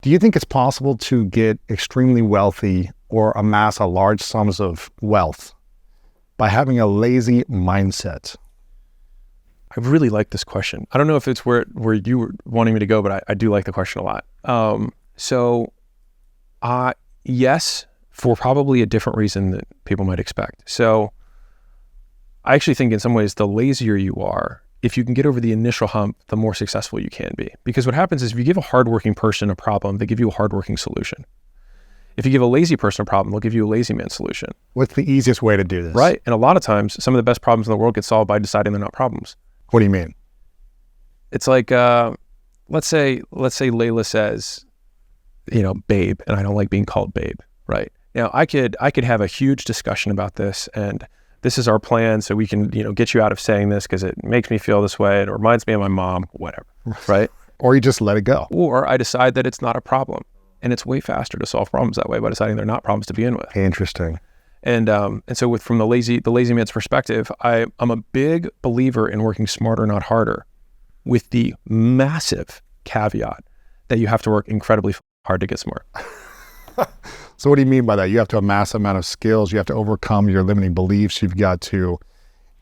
Do you think it's possible to get extremely wealthy or amass a large sums of wealth by having a lazy mindset? I really like this question. I don't know if it's where you were wanting me to go, but I do like the question a lot. Yes, for probably a different reason that people might expect. So I actually think in some ways, the lazier you are, if you can get over the initial hump, the more successful you can be. Because what happens is if you give a hardworking person a problem, they give you a hardworking solution. If you give a lazy person a problem, they'll give you a lazy man solution. What's the easiest way to do this? Right. And a lot of times, some of the best problems in the world get solved by deciding they're not problems. What do you mean? It's like, let's say Layla says, babe, and I don't like being called babe, right? Now, I could have a huge discussion about this, and this is our plan, so we can, get you out of saying this because it makes me feel this way. It reminds me of my mom, whatever, right? Or you just let it go. Or I decide that it's not a problem, and it's way faster to solve problems that way by deciding they're not problems to begin with. Interesting. And so from the lazy man's perspective, I'm a big believer in working smarter, not harder, with the massive caveat that you have to work incredibly hard to get smart. So what do you mean by that? You have to amass a amount of skills. You have to overcome your limiting beliefs. You've got to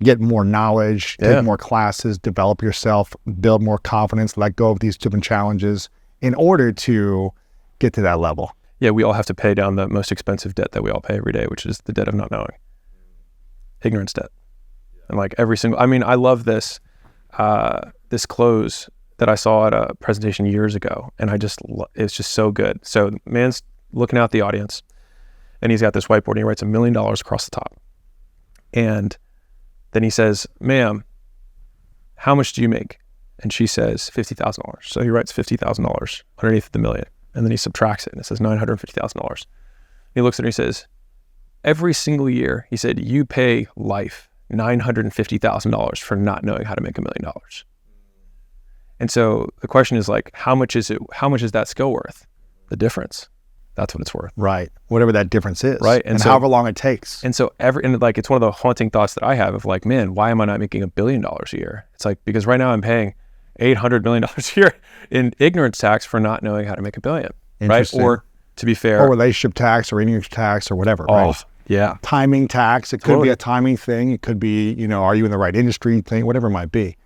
get more knowledge, take more classes, develop yourself, build more confidence, let go of these different challenges in order to get to that level. Yeah, we all have to pay down the most expensive debt that we all pay every day, which is the debt of not knowing. Ignorance debt. And I love this close that I saw at a presentation years ago, and it's just so good. So the man's looking out the audience, and he's got this whiteboard, and he writes $1 million across the top. And then he says, "Ma'am, how much do you make?" And she says, $50,000. So he writes $50,000 underneath the million. And then he subtracts it, and it says $950,000. He looks at her and he says, "Every single year," he said, "you pay life $950,000 for not knowing how to make $1 million." And so the question is like, how much is that skill worth? The difference. That's what it's worth. Right. Whatever that difference is. Right. And so, however long it takes. And so it's one of the haunting thoughts that I have of like, man, why am I not making $1 billion a year? It's like, because right now I'm paying $800 million a year in ignorance tax for not knowing how to make $1 billion. Right. Or to be fair. Or relationship tax or ignorance tax or whatever. Right. Yeah. Timing tax. It could be a timing thing. It could be, are you in the right industry thing, whatever it might be.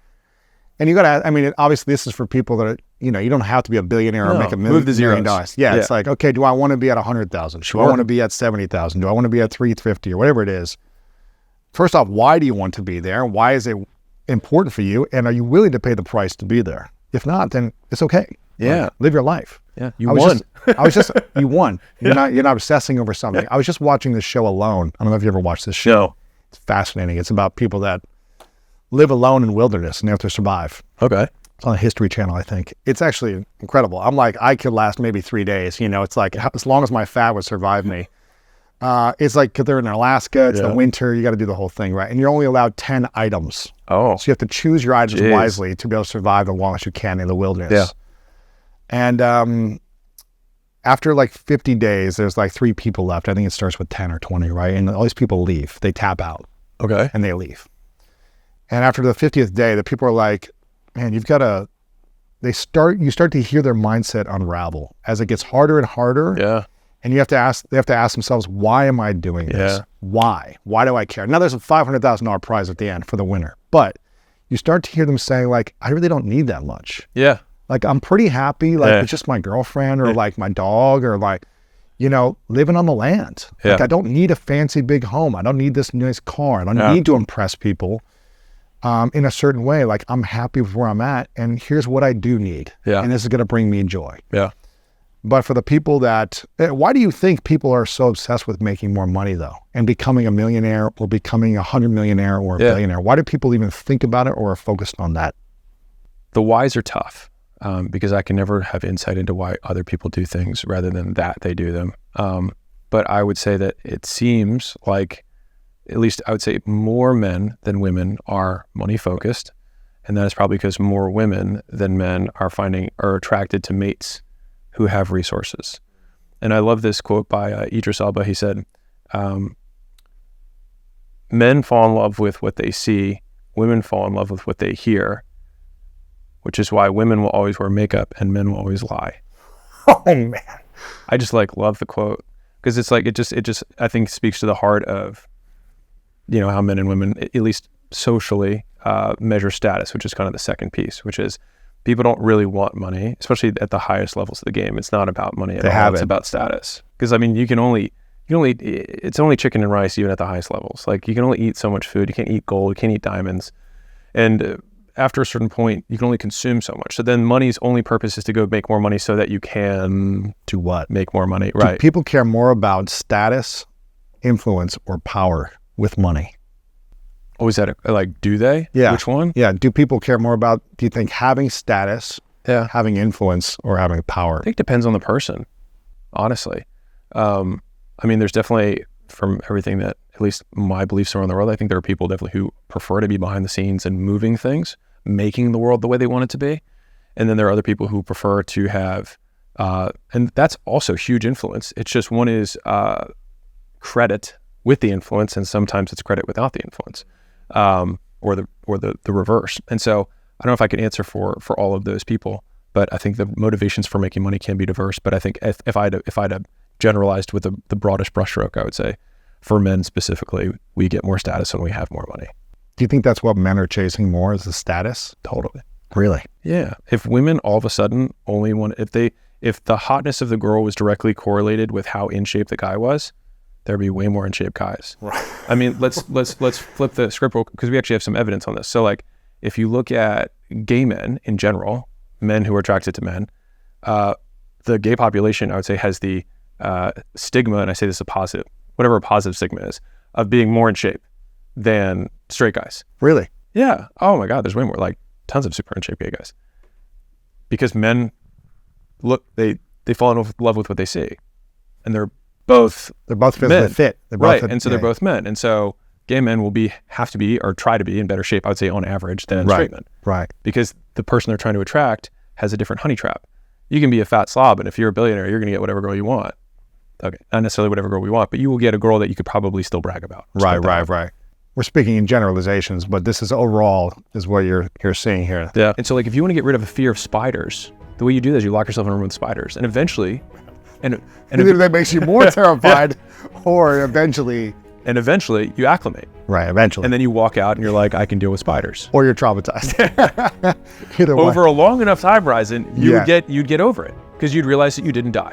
And you got to, obviously this is for people that are, you don't have to be a billionaire or make $1 million. Yeah. It's like, okay, do I want to be at 100,000? Sure. Do I want to be at 70,000? Do I want to be at 350 or whatever it is? First off, why do you want to be there? Why is it important for you? And are you willing to pay the price to be there? If not, then it's okay. Yeah. Live your life. Yeah. You won. You won. You're not obsessing over something. I was just watching this show Alone. I don't know if you ever watched this show. No. It's fascinating. It's about people that live alone in wilderness and they have to survive. Okay. It's on the History Channel, I think. It's actually incredible. I'm like, I could last maybe 3 days. It's like, as long as my fat would survive me. It's like, because they're in Alaska, it's the winter, you got to do the whole thing, right? And you're only allowed 10 items. Oh. So you have to choose your items wisely to be able to survive the longest you can in the wilderness. Yeah. And after like 50 days, there's like 3 people left. I think it starts with 10 or 20, right? And all these people leave. They tap out. Okay. And they leave. And after the 50th day, the people are like, man, you start to hear their mindset unravel as it gets harder and harder. Yeah. And they have to ask themselves, why am I doing this? Yeah. Why? Why do I care? Now there's a $500,000 prize at the end for the winner, but you start to hear them saying like, I really don't need that much. Yeah. Like, I'm pretty happy. Like, it's just my girlfriend or like my dog or like, living on the land. Yeah. Like, I don't need a fancy big home. I don't need this nice car. I don't need to impress people. In a certain way, like I'm happy with where I'm at, and here's what I do need, and this is going to bring me joy. Yeah. But for the people why do you think people are so obsessed with making more money though, and becoming a millionaire or becoming 100 millionaire or a billionaire? Why do people even think about it or are focused on that? The whys are tough because I can never have insight into why other people do things rather than that they do them. But I would say that it seems like, at least I would say more men than women are money focused. And that is probably because more women than men are attracted to mates who have resources. And I love this quote by Idris Elba. He said, men fall in love with what they see, women fall in love with what they hear, which is why women will always wear makeup and men will always lie. Oh man. I just like love the quote because it's like, it just, I think speaks to the heart of, how men and women, at least socially, measure status, which is kind of the second piece, which is people don't really want money, especially at the highest levels of the game. It's not about money at all. It's about status. Because I mean, it's only chicken and rice even at the highest levels. Like you can only eat so much food. You can't eat gold. You can't eat diamonds. And after a certain point, you can only consume so much. So then money's only purpose is to go make more money so that you can do what? Make more money. Do people care more about status, influence, or power with money? Oh, is that do they? Yeah. Which one? Yeah. Do people care more about, do you think, having status, Yeah. having influence, or having power? I think it depends on the person, honestly. I mean, there's definitely, from everything that at least my beliefs are in the world, I think there are people definitely who prefer to be behind the scenes and moving things, making the world the way they want it to be. And then there are other people who prefer to have, and that's also huge influence. It's just one is credit with the influence, and sometimes it's credit without the influence, or the reverse. And so I don't know if I can answer for all of those people, but I think the motivations for making money can be diverse. But I think if I'd have generalized with the broadest brushstroke, I would say for men specifically, we get more status when we have more money. Do you think that's what men are chasing more, is the status? Totally. Really? Yeah. If women all of a sudden only want, if the hotness of the girl was directly correlated with how in shape the guy was, there'd be way more in shape guys. Right. I mean, let's flip the script because we actually have some evidence on this. So like, if you look at gay men in general, men who are attracted to men, the gay population, I would say, has the stigma, and I say this is a positive, whatever a positive stigma is, of being more in shape than straight guys. Really? Yeah. Oh my God, there's way more, like tons of super in shape gay guys. Because men they fall in love with what they see, and they're both physically men. fit. Right. And so they're both men. And so gay men will have to be, or try to be in better shape, I would say on average, than straight men. Right. Because the person they're trying to attract has a different honey trap. You can be a fat slob, and if you're a billionaire, you're going to get whatever girl you want. Okay. Not necessarily whatever girl we want, but you will get a girl that you could probably still brag about. Right. We're speaking in generalizations, but this is overall is what you're seeing here. Yeah. And so like, if you want to get rid of a fear of spiders, the way you do that is you lock yourself in a room with spiders, and eventually, either that makes you more terrified, or eventually you acclimate. Right, eventually. And then you walk out and you're like, I can deal with spiders. Or you're traumatized. Either way. Over a long enough time horizon, you'd get over it because you'd realize that you didn't die.